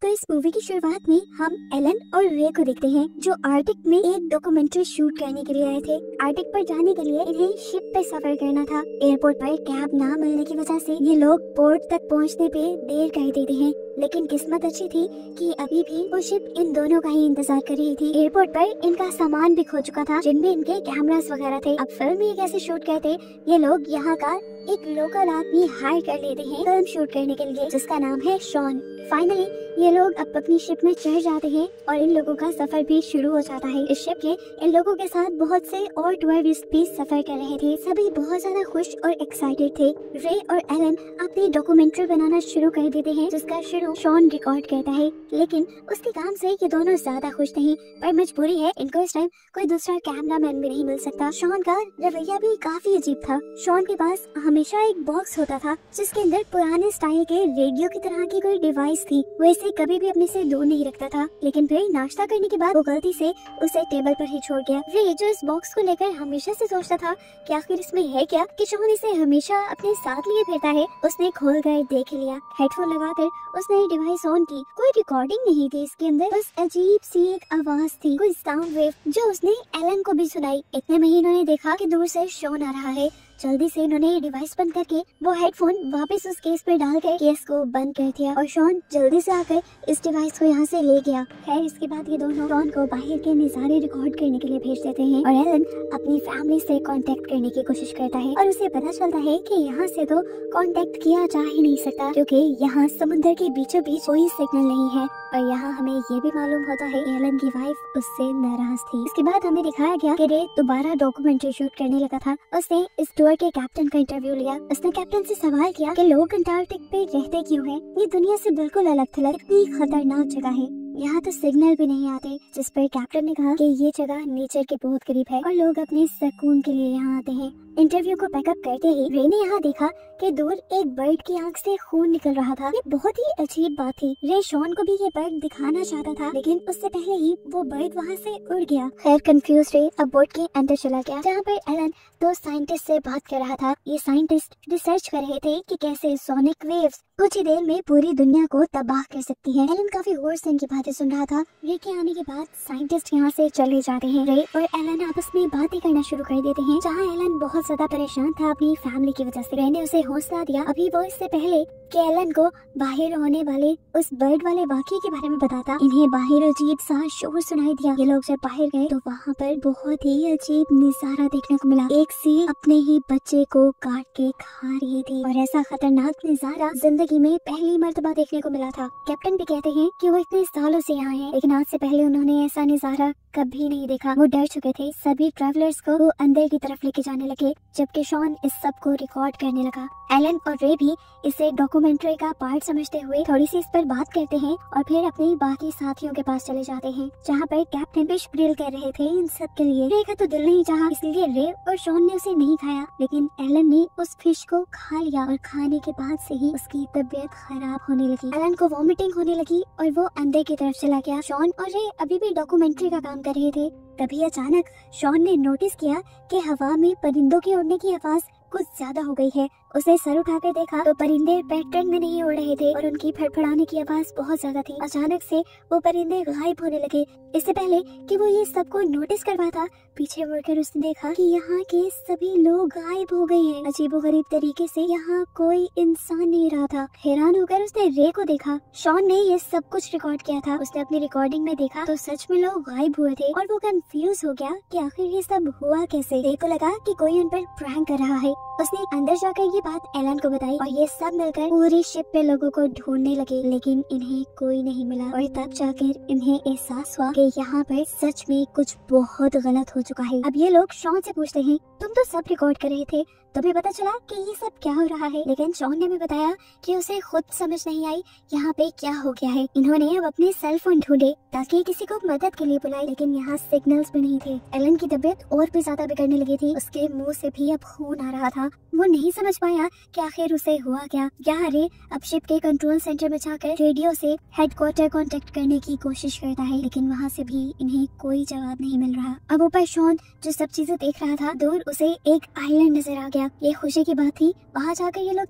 तो इस मूवी की शुरुआत में हम एलन और रे को देखते हैं जो आर्टिक में एक डॉक्यूमेंट्री शूट करने के लिए आए थे। आर्टिक पर जाने के लिए इन्हें शिप पे सफर करना था। एयरपोर्ट पर कैब ना मिलने की वजह से ये लोग पोर्ट तक पहुंचने पे देर कर देते हैं, लेकिन किस्मत अच्छी थी कि अभी भी वो शिप इन दोनों का ही इंतजार कर रही थी। एयरपोर्ट पर इनका सामान भी खो चुका था, जिनमें इनके कैमरास वगैरह थे। अब फिल्म ये कैसे शूट करते, ये लोग यहाँ का एक लोकल आदमी हायर कर लेते हैं फिल्म शूट करने के लिए, जिसका नाम है शॉन। फाइनली ये लोग अब अपनी शिप में चढ़ जाते हैं और इन लोगों का सफर भी शुरू हो जाता है। इस शिप के इन लोगों के साथ बहुत से और टूरिस्ट भी सफर कर रहे थे। सभी बहुत ज्यादा खुश और एक्साइटेड थे। रे और एलन अपनी डॉक्यूमेंट्री बनाना शुरू कर देते हैं, जिसका शुरू शॉन रिकॉर्ड करता है। लेकिन उसके काम से ये दोनों ज्यादा खुश नहीं, पर मजबूरी है, इनको इस टाइम कोई दूसरा कैमरामैन भी नहीं मिल सकता। शॉन का रवैया भी काफी अजीब था। शॉन के पास हमेशा एक बॉक्स होता था जिसके अंदर पुराने स्टाइल के रेडियो की तरह की कोई डिवाइस थी। वो इसे कभी भी अपने से दूर नहीं रखता था, लेकिन फिर नाश्ता करने के बाद वो गलती से उसे टेबल पर ही छोड़ गया। रे जो इस बॉक्स को लेकर हमेशा से सोचता था कि आखिर इसमें है क्या कि शॉन इसे हमेशा अपने साथ लिए फिरता है, उसने खोल कर देख लिया। हेडफोन लगाकर उसने डिवाइस ऑन की। कोई रिकॉर्डिंग नहीं थी इसके अंदर, बस अजीब सी एक आवाज थी, कोई साउंड वेव, जो उसने एलन को भी सुनाई। इतने में ही इन्होंने देखा कि दूर से शॉन आ रहा है। जल्दी से इन्होंने ये डिवाइस बंद करके वो हेडफोन वापस उस केस पे डालकर केस को बंद कर दिया और शॉन जल्दी से आकर इस डिवाइस को यहाँ से ले गया। खैर इसके बाद ये दोनों शॉन को बाहर के नजारे रिकॉर्ड करने के लिए भेज देते हैं और एलन अपनी फैमिली से कांटेक्ट करने की कोशिश करता है और उसे पता चलता है कि यहाँ से तो कांटेक्ट किया जा ही नहीं सकता, क्योंकि यहाँ समुद्र के बीचों बीच कोई सिग्नल नहीं है। और यहाँ हमें ये भी मालूम होता है एलन की वाइफ उससे नाराज थी। इसके बाद हमें दिखाया गया कि रे दोबारा डॉक्यूमेंट्री शूट करने लगा था। उसने इस टूर के कैप्टन का इंटरव्यू लिया। उसने कैप्टन से सवाल किया कि लोग अंटार्कटिक पे रहते क्यों हैं? ये दुनिया से बिल्कुल अलग थलग इतनी खतरनाक जगह है, यहाँ तो सिग्नल भी नहीं आते। जिस पर कैप्टन ने कहा कि ये जगह नेचर के बहुत करीब है और लोग अपने सुकून के लिए यहाँ आते हैं। इंटरव्यू को पैकअप करते ही रे ने यहाँ देखा कि दूर एक बर्ड की आंख से खून निकल रहा था। ये बहुत ही अजीब बात थी। रे शॉन को भी ये बर्ड दिखाना चाहता था, लेकिन उससे पहले ही वो बर्ड वहाँ से उड़ गया। खैर कंफ्यूज रे अब बोट के अंदर चला गया, जहाँ पर एलन दो साइंटिस्ट से बात कर रहा था। ये साइंटिस्ट रिसर्च कर रहे थे कि कैसे सोनिक वेव्स कुछ ही देर में पूरी दुनिया को तबाह कर सकती हैं। एलन काफी गौर से इनकी बातें सुन रहा था। रे के आने के बाद साइंटिस्ट यहाँ से चले जाते हैं। रे और एलन आपस में बातें करना शुरू कर देते हैं, जहाँ एलन बहुत ज्यादा परेशान था अपनी फैमिली की वजह से। रे ने उसे हौसला दिया अभी वो इससे पहले कि एलन को बाहर होने वाले उस बर्ड वाले वाक़ये के बारे में बताता। इन्हें बाहर अजीब सा शोर सुनाई दिया। ये लोग जब बाहर गए तो वहाँ पर बहुत ही अजीब नजारा देखने को मिला। एक सील अपने ही बच्चे को काट के खा रही थी और ऐसा खतरनाक नजारा जिंदगी में पहली मर्तबा देखने को मिला था। कैप्टन भी कहते हैं कि वो इतने सालों से यहाँ हैं, लेकिन आज से पहले उन्होंने ऐसा नजारा कभी नहीं देखा। वो डर चुके थे। सभी ट्रैवलर्स को वो अंदर की तरफ लेके जाने लगे, जबकि शॉन इस सब को रिकॉर्ड करने लगा। एलन और रे भी इसे डॉक्यूमेंट्री का पार्ट समझते हुए थोड़ी सी इस पर बात करते हैं और फिर अपने बाकी साथियों के पास चले जाते हैं, जहाँ पर कैप्टन फिश ग्रिल कर रहे थे इन सब के लिए। रे का तो दिल नहीं चाहा, इसलिए रे और शॉन ने उसे नहीं खाया, लेकिन एलन ने उस फिश को खा लिया और खाने के बाद से ही उसकी तबीयत खराब होने लगी। एलन को वॉमिटिंग होने लगी और वो अंदर की तरफ चला गया। शॉन और रे अभी भी डॉक्यूमेंट्री का काम कर रहे थे। तभी अचानक शॉन ने नोटिस किया कि हवा में परिंदों के उड़ने की आवाज कुछ ज्यादा हो गई है। उसे सर उठाकर देखा तो परिंदे पैटर्न में नहीं उड़ रहे थे और उनकी फड़फड़ाने की आवाज बहुत ज्यादा थी। अचानक से वो परिंदे गायब होने लगे। इससे पहले कि वो ये सबको नोटिस कर पाता, पीछे मुड़कर उसने देखा कि यहाँ के सभी लोग गायब हो गए हैं। अजीबोगरीब तरीके से यहाँ कोई इंसान नहीं रहा था। हैरान होकर उसने रे को देखा। शॉन ने ये सब कुछ रिकॉर्ड किया था। उसने अपनी रिकॉर्डिंग में देखा तो सच में लोग गायब हुए थे और वो कंफ्यूज हो गया कि आखिर ये सब हुआ कैसे। रे को लगा कि कोई उन पर प्रैंक कर रहा है। उसने अंदर जाकर ये बात एलन को बताई और ये सब मिलकर पूरी शिप पे लोगों को ढूंढने लगे, लेकिन इन्हें कोई नहीं मिला। और तब जाकर इन्हें एहसास हुआ कि यहाँ पर सच में कुछ बहुत गलत हो चुका है। अब ये लोग शॉन से पूछते हैं, तुम तो सब रिकॉर्ड कर रहे थे, तभी पता चला कि ये सब क्या हो रहा है। लेकिन शॉन ने भी बताया कि उसे खुद समझ नहीं आई यहाँ पे क्या हो गया है। इन्होंने अब अपने सेल फोन ढूंढे ताकि किसी को मदद के लिए बुलाए, लेकिन यहाँ सिग्नल्स भी नहीं थे। एलन की तबीयत और भी ज्यादा बिगड़ने लगी थी। उसके मुंह से भी अब खून आ रहा था। वो नहीं समझ पाया कि आखिर उसे हुआ क्या। यहाँ रे अब शिप के कंट्रोल सेंटर में जाकर रेडियो से हेडक्वार्टर कांटेक्ट करने की कोशिश करता है, लेकिन वहाँ से भी इन्हें कोई जवाब नहीं मिल रहा। अब ऊपर शॉन जो सब चीजें देख रहा था, दूर उसे एक आइलैंड नजर आ गया। ये खुशी की बात थी। वहाँ जाकर ये लोग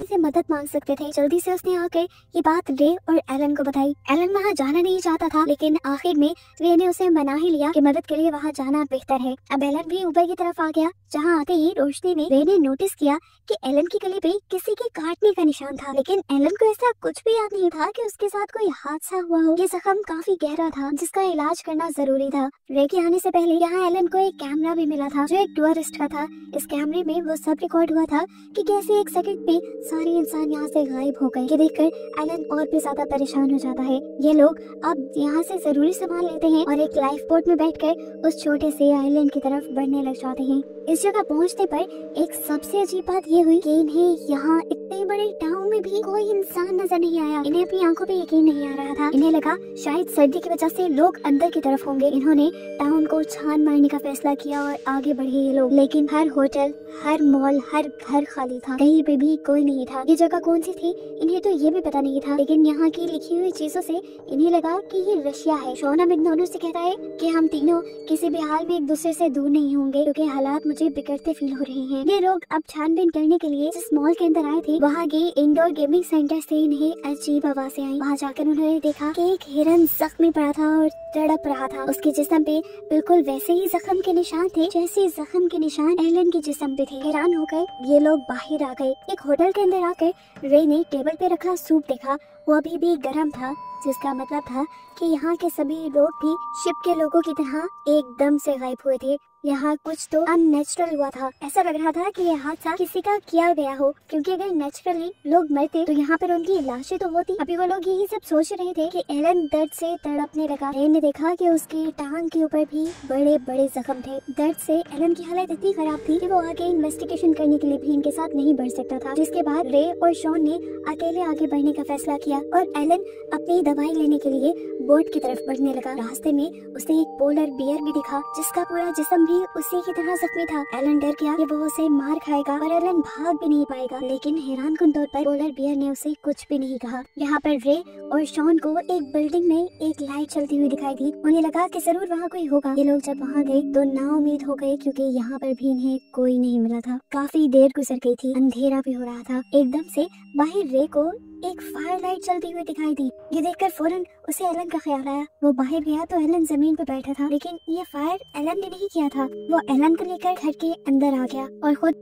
से मदद मांग सकते थे। जल्दी से उसने आकर ये बात रे और एलन को बताई। एलन वहाँ जाना नहीं चाहता था, लेकिन आखिर में रे ने उसे मना ही लिया कि मदद के लिए वहाँ जाना बेहतर है। अब एलन भी ऊपर की तरफ आ गया, जहाँ आते ही रोशनी में रे ने नोटिस किया कि एलन की गले पे किसी के काटने का निशान था, लेकिन एलन को ऐसा कुछ भी याद नहीं था कि उसके साथ कोई हादसा हुआ हो। ये जख्म काफी गहरा था, जिसका इलाज करना जरूरी था। रे के आने से पहले यहाँ एलन को एक कैमरा भी मिला था, जो एक टूरिस्ट का था। इस कैमरे में वो सब रिकॉर्ड हुआ था कि कैसे एक सेकंड पे सारे इंसान यहाँ से गायब हो गए। ये देखकर एलन और भी ज्यादा परेशान हो जाता है। ये लोग अब यहाँ से जरूरी सामान लेते हैं और एक लाइफ बोट में बैठकर उस छोटे से आइलैंड की तरफ बढ़ने लग जाते हैं। इस जगह पहुँचने पर एक सबसे अजीब बात ये हुई कि इन्हें यहाँ इतने बड़े टाउन में भी कोई इंसान नजर नहीं आया। इन्हें अपनी आंखों पे यकीन नहीं आ रहा था। इन्हें लगा शायद सर्दी की वजह से लोग अंदर की तरफ होंगे। इन्होंने टाउन को छान मारने का फैसला किया और आगे बढ़े ये लोग, लेकिन हर होटल, हर मॉल, हर घर खाली था। कहीं पे भी कोई नहीं था। ये जगह कौन सी थी इन्हें तो ये भी पता नहीं था, लेकिन यहाँ की लिखी हुई चीजों से इन्हें लगा कि ये रशिया है। शॉन अब इन दोनों से कहता है कि हम तीनों किसी भी हाल में एक दूसरे से दूर नहीं होंगे, क्योंकि हालात मुझे बिगड़ते फील हो रहे हैं। ये लोग अब छानबीन करने के लिए जिस मॉल के अंदर आए थे, वहाँ के इंडोर गेमिंग सेंटर से इन्हें अजीब आवाजें आई। वहाँ जाकर उन्होंने देखा कि एक हिरन जख्मी पड़ा था और तड़प रहा था। उसके जिस्म पे बिल्कुल वैसे ही जख्म के निशान थे जैसे जख्म के निशान एलन के जिस्म पे थे। हैरान होकर ये लोग बाहर आ गए। एक होटल के अंदर आकर रे ने टेबल पे रखा सूप देखा। वो अभी भी गर्म था, जिसका मतलब था कि यहाँ के सभी लोग भी शिप के लोगों की तरह एकदम से गायब हुए थे। यहाँ कुछ तो अननेचुरल हुआ था। ऐसा लग रहा था कि यह हादसा किसी का किया गया हो, क्योंकि अगर नेचुरली लोग मरते तो यहाँ पर उनकी लाशें तो होती। अभी वो लोग यही सब सोच रहे थे कि एलन दर्द से तड़पने लगा। रे ने देखा कि उसकी टांग के ऊपर भी बड़े बड़े जख्म थे। दर्द से एलन की हालत इतनी खराब थी कि वो आगे इन्वेस्टिगेशन करने के लिए भी इनके साथ नहीं बढ़ सकता था। जिसके बाद रे और शॉन ने अकेले आगे बढ़ने का फैसला किया और एलन अपनी दवाई लेने के लिए बोट की तरफ बढ़ने लगा। रास्ते में उसे एक पोलर बियर भी दिखा, जिसका पूरा जिस्म भी उसी की तरह जख्मी था। एलन डर गया कि वो उसे मार खाएगा और एलन भाग भी नहीं पाएगा, लेकिन हैरानकुन तौर पर पोलर बियर ने उसे कुछ भी नहीं कहा। यहाँ पर रे और शॉन को एक बिल्डिंग में एक लाइट चलती हुई दिखाई दी। उन्हें लगा कि जरूर वहाँ कोई होगा। ये लोग जब वहाँ गए तो नाउम्मीद हो गए, क्योंकि यहाँ पर भी इन्हें कोई नहीं मिला था। काफी देर गुजर गई थी, अंधेरा भी हो रहा था। एकदम से बाहर रे को एक फायर लाइट चलती हुई दिखाई दी। ये देखकर फौरन उसे एलन का ख्याल आया। वो बाहर गया तो एलन जमीन पे बैठा था, लेकिन ये फायर एलन ने नहीं किया था। वो एलन को लेकर घर के अंदर आ गया और खुद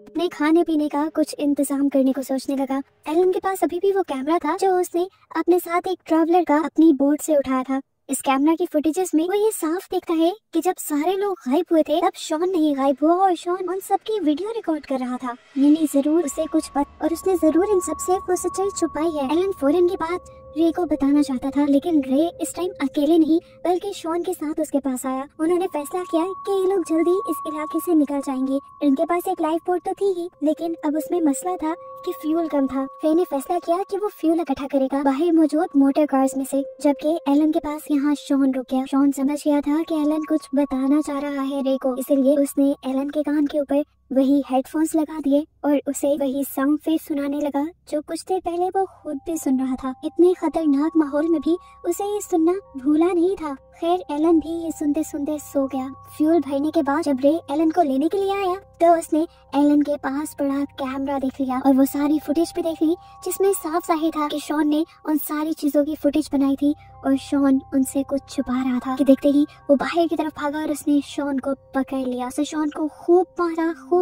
अपने खाने पीने का कुछ इंतजाम करने को सोचने लगा। एलन के पास अभी भी वो कैमरा था जो उसने अपने साथ एक ट्रैवलर का अपनी बोट से उठाया था। इस कैमरा की फुटेजेस में वो ये साफ दिखता है कि जब सारे लोग गायब हुए थे, तब शॉन नहीं गायब हुआ और शॉन उन सबकी वीडियो रिकॉर्ड कर रहा था। यानी जरूर उसे कुछ पता और उसने जरूर इन सबसे वो सच्चाई छुपाई है। एलन फौरन की बात रे को बताना चाहता था, लेकिन रे इस टाइम अकेले नहीं बल्कि शॉन के साथ उसके पास आया। उन्होंने फैसला किया कि ये लोग जल्दी इस इलाके से निकल जाएंगे। इनके पास एक लाइफ बोट तो थी ही, लेकिन अब उसमें मसला था कि फ्यूल कम था। रे ने फैसला किया कि वो फ्यूल इकट्ठा करेगा बाहर मौजूद मोटर कार्स में से, जबकि एलन के पास यहाँ शॉन रुक गया। शॉन समझ गया था कि एलन कुछ बताना चाह रहा है रे को, इसलिए उसने एलन के कान के ऊपर वही हेडफोन्स लगा दिए और उसे वही साउंड वेव सुनाने लगा जो कुछ देर पहले वो खुद भी सुन रहा था। इतने खतरनाक माहौल में भी उसे ये सुनना भूला नहीं था। खैर एलन भी ये सुनते सुनते सो गया। फ्यूल भरने के बाद जब रे एलन को लेने के लिए आया तो उसने एलन के पास पड़ा कैमरा देख लिया और वो सारी फुटेज भी देख ली, जिसमें साफ जाहिर था कि शॉन ने उन सारी चीजों की फुटेज बनाई थी और शॉन उनसे कुछ छुपा रहा था। कि देखते ही वो बाहर की तरफ भागा और उसने शॉन को पकड़ लिया। उसे शॉन को खूब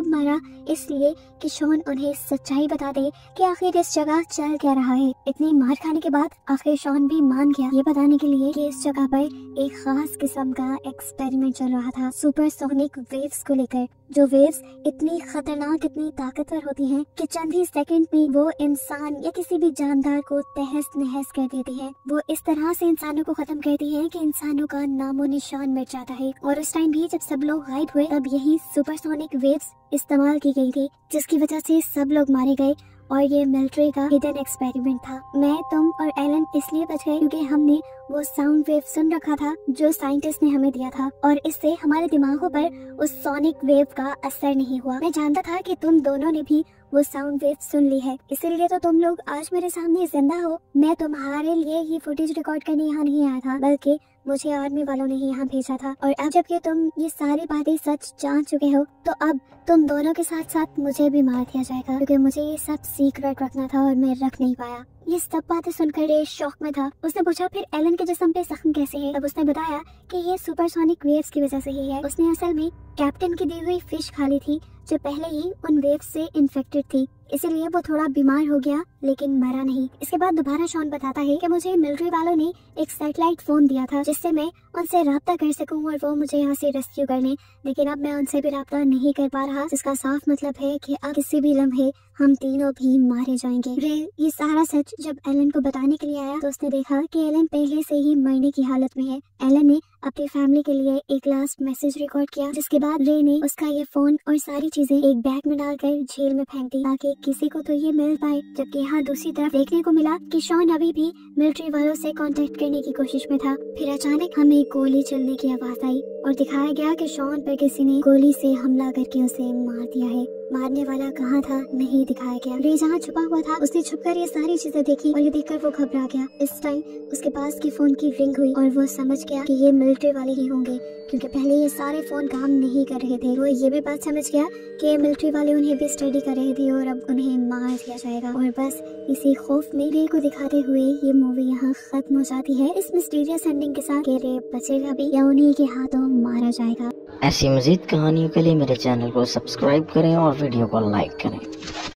मारा इसलिए कि शॉन उन्हें सच्चाई बता दे कि आखिर इस जगह चल क्या रहा है। इतनी मार खाने के बाद आखिर शॉन भी मान गया, ये बताने के लिए कि इस जगह पर एक खास किस्म का एक्सपेरिमेंट चल रहा था सुपरसोनिक वेव्स को लेकर, जो वेव्स इतनी खतरनाक, इतनी ताकतवर होती हैं कि चंद ही सेकंड में वो इंसान या किसी भी जानदार को तहस नहस कर देती है। वो इस तरह से इंसानों को खत्म करती है कि इंसानों का नामो निशान मिट जाता है। और उस टाइम भी जब सब लोग गायब हुए तब यही सुपरसोनिक वेव्स इस्तेमाल की गई थी, जिसकी वजह से सब लोग मारे गए और ये मिलिट्री का हिडन एक्सपेरिमेंट था। मैं, तुम और एलन इसलिए बच गए क्योंकि हमने वो साउंड वेव सुन रखा था जो साइंटिस्ट ने हमें दिया था और इससे हमारे दिमागों पर उस सोनिक वेव का असर नहीं हुआ। मैं जानता था कि तुम दोनों ने भी वो साउंड वेव सुन ली है, इसीलिए तो तुम लोग आज मेरे सामने जिंदा हो। मैं तुम्हारे लिए ये फुटेज रिकॉर्ड करने यहाँ नहीं आया था, बल्कि मुझे आर्मी वालों ने ही यहाँ भेजा था, और अब जबकि तुम ये सारी बातें सच जान चुके हो तो अब तुम दोनों के साथ साथ मुझे भी मार दिया जाएगा, क्योंकि मुझे ये सब सीक्रेट रखना था और मैं रख नहीं पाया। ये सब बातें सुनकर रे शॉक में था। उसने पूछा फिर एलन के जिस्म पे जख्म कैसे है? तब उसने बताया कि ये सुपरसोनिक वेव्स की वजह से ही है। उसने असल में कैप्टन की दी हुई फिश खा ली थी जो पहले ही उन वेव्स से इन्फेक्टेड थी, इसीलिए वो थोड़ा बीमार हो गया लेकिन मरा नहीं। इसके बाद दोबारा शॉन बताता है कि मुझे मिलिट्री वालों ने एक सैटेलाइट फोन दिया था जिससे मैं उनसे राब्ता कर सकूं और वो मुझे यहाँ से रेस्क्यू कर लें, लेकिन अब मैं उनसे भी राब्ता नहीं कर पा रहा, जिसका साफ मतलब है कि अब किसी भी लम्हे हम तीनों भी मारे जाएंगे। रे ये सारा सच जब एलन को बताने के लिए आया तो उसने देखा कि एलन पहले से ही मरने की हालत में है। एलन ने अपनी फैमिली के लिए एक लास्ट मैसेज रिकॉर्ड किया, जिसके बाद रे ने उसका ये फोन और सारी चीजें एक बैग में डालकर झील में फेंक दी ताकि किसी को तो ये मिल पाए। जबकि यहाँ दूसरी तरफ देखने को मिला कि शॉन अभी भी मिलिट्री वालों से कांटेक्ट करने की कोशिश में था। फिर अचानक हमें गोली चलने की आवाज आई और दिखाया गया कि शॉन पर किसी ने गोली से हमला करके उसे मार दिया है। मारने वाला कहाँ था नहीं दिखाया गया। रे जहाँ छुपा हुआ था उसने छुपकर ये सारी चीजें देखी और ये देखकर वो घबरा गया। इस टाइम उसके पास की फोन की रिंग हुई और वो समझ गया कि ये मिलिट्री वाले ही होंगे, क्योंकि पहले ये सारे फोन काम नहीं कर रहे थे। वो ये भी बात समझ गया कि ये मिलिट्री वाले उन्हें भी स्टडी कर रहे थे और अब उन्हें मार दिया जाएगा। और बस इसी खौफ में रे को दिखाते हुए ये मूवी यहाँ खत्म हो जाती है, इस मिस्टीरियस एंडिंग के साथ कि रे बचेगा भी या उन्हीं के हाथों मारा जाएगा। ऐसी मजीद कहानियों के लिए मेरे चैनल को सब्सक्राइब करें और वीडियो को लाइक करें।